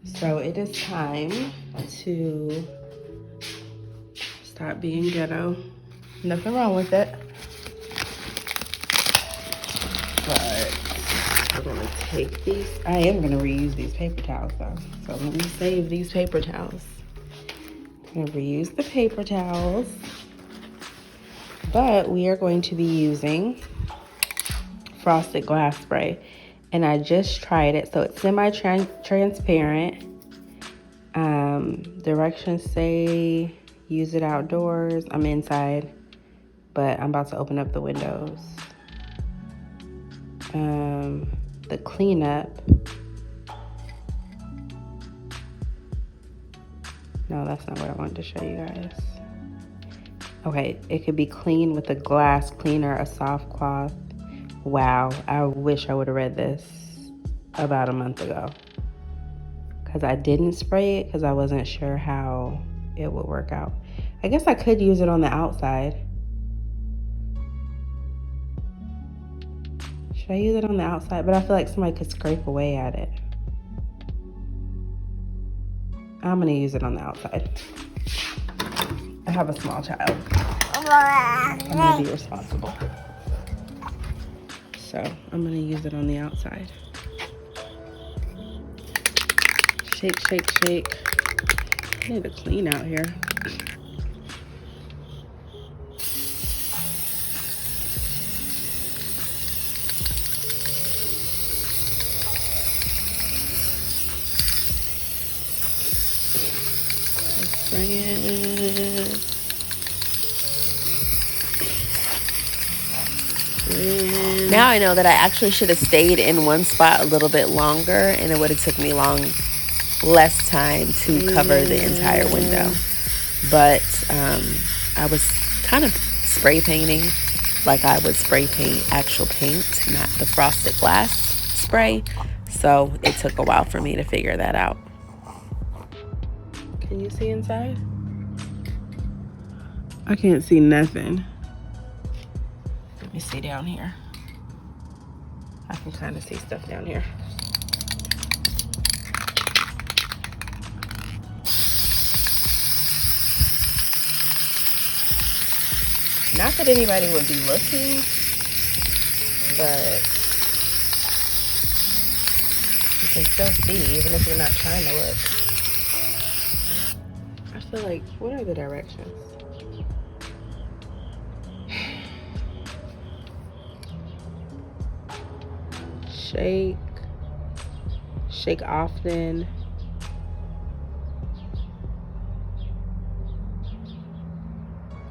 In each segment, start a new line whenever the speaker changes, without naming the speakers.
So it is time to stop being ghetto. Nothing wrong with it. But we're gonna take these. I am gonna reuse these paper towels though. So let me save these paper towels. I'm gonna reuse the paper towels. But we are going to be using frosted glass spray. And I just tried it. So it's semi-transparent. Directions say use it outdoors. I'm inside, but I'm about to open up the windows. The cleanup. No, that's not what I wanted to show you guys. Okay, it could be clean with a glass cleaner, a soft cloth. Wow, I wish I would have read this about a month ago. Because I didn't spray it because I wasn't sure how it would work out. I guess I could use it on the outside. Should I use it on the outside? But I feel like somebody could scrape away at it. I'm gonna use it on the outside. I have a small child. I'm gonna be responsible. So I'm gonna use it on the outside. Shake, shake, shake. I need to clean out here. Let's bring it.
Now I know that I actually should have stayed in one spot a little bit longer, and it would have took me less time to cover the entire window. But I was kind of spray painting like I would spray paint actual paint, not the frosted glass spray. So it took a while for me to figure that out.
Can you see inside? I can't see nothing. Let me see down here. I can kind of see stuff down here. Not that anybody would be looking, but you can still see even if you're not trying to look. I feel like, what are the directions? Shake, shake often.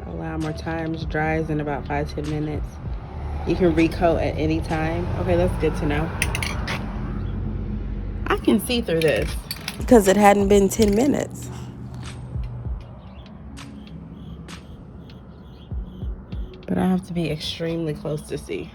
Allow more times, dries in about 5-10 minutes. You can recoat at any time. Okay, that's good to know. I can see through this.
Because it hadn't been 10 minutes.
But I have to be extremely close to see.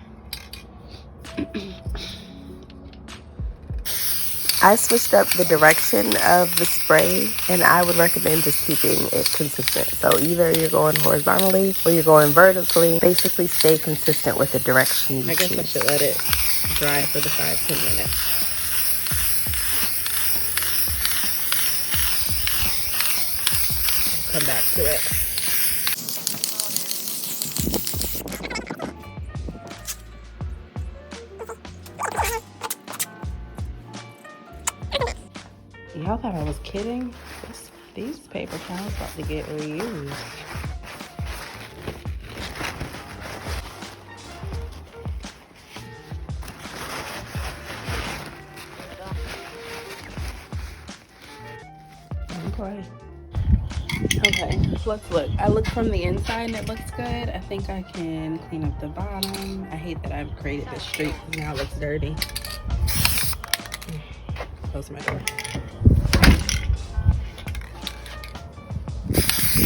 I switched up the direction of the spray, and I would recommend just keeping it consistent. So either you're going horizontally or you're going vertically. Basically stay consistent with the direction you choose.
I guess I should let it dry for the 5-10 minutes. I'll come back to it. Y'all thought I was kidding? These paper towels about to get reused. Okay, let's look. I looked from the inside and it looks good. I think I can clean up the bottom. I hate that I've created this street because now it looks dirty. Close my door. I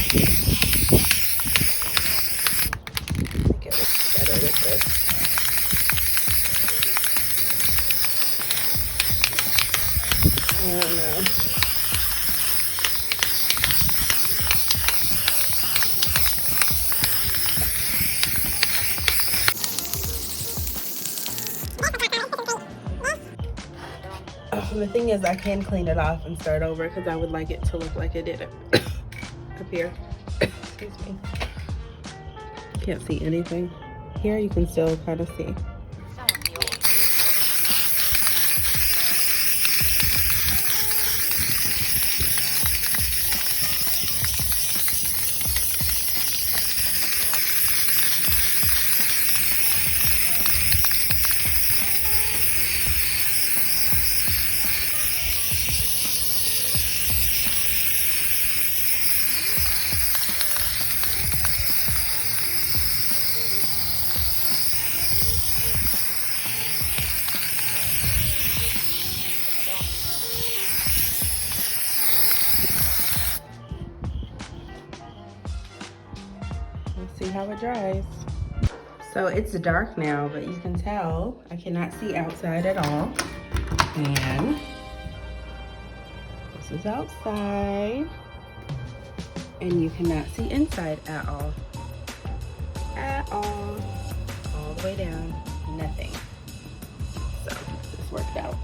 think it looks better with this. I don't know. And the thing is, I can clean it off and start over because I would like it to look like it did up here. Excuse me. Can't see anything. Here you can still kind of see. Let's see how it dries. So it's dark now, but you can tell I cannot see outside at all. And this is outside. And you cannot see inside at all. At all. All the way down, nothing. So this worked out.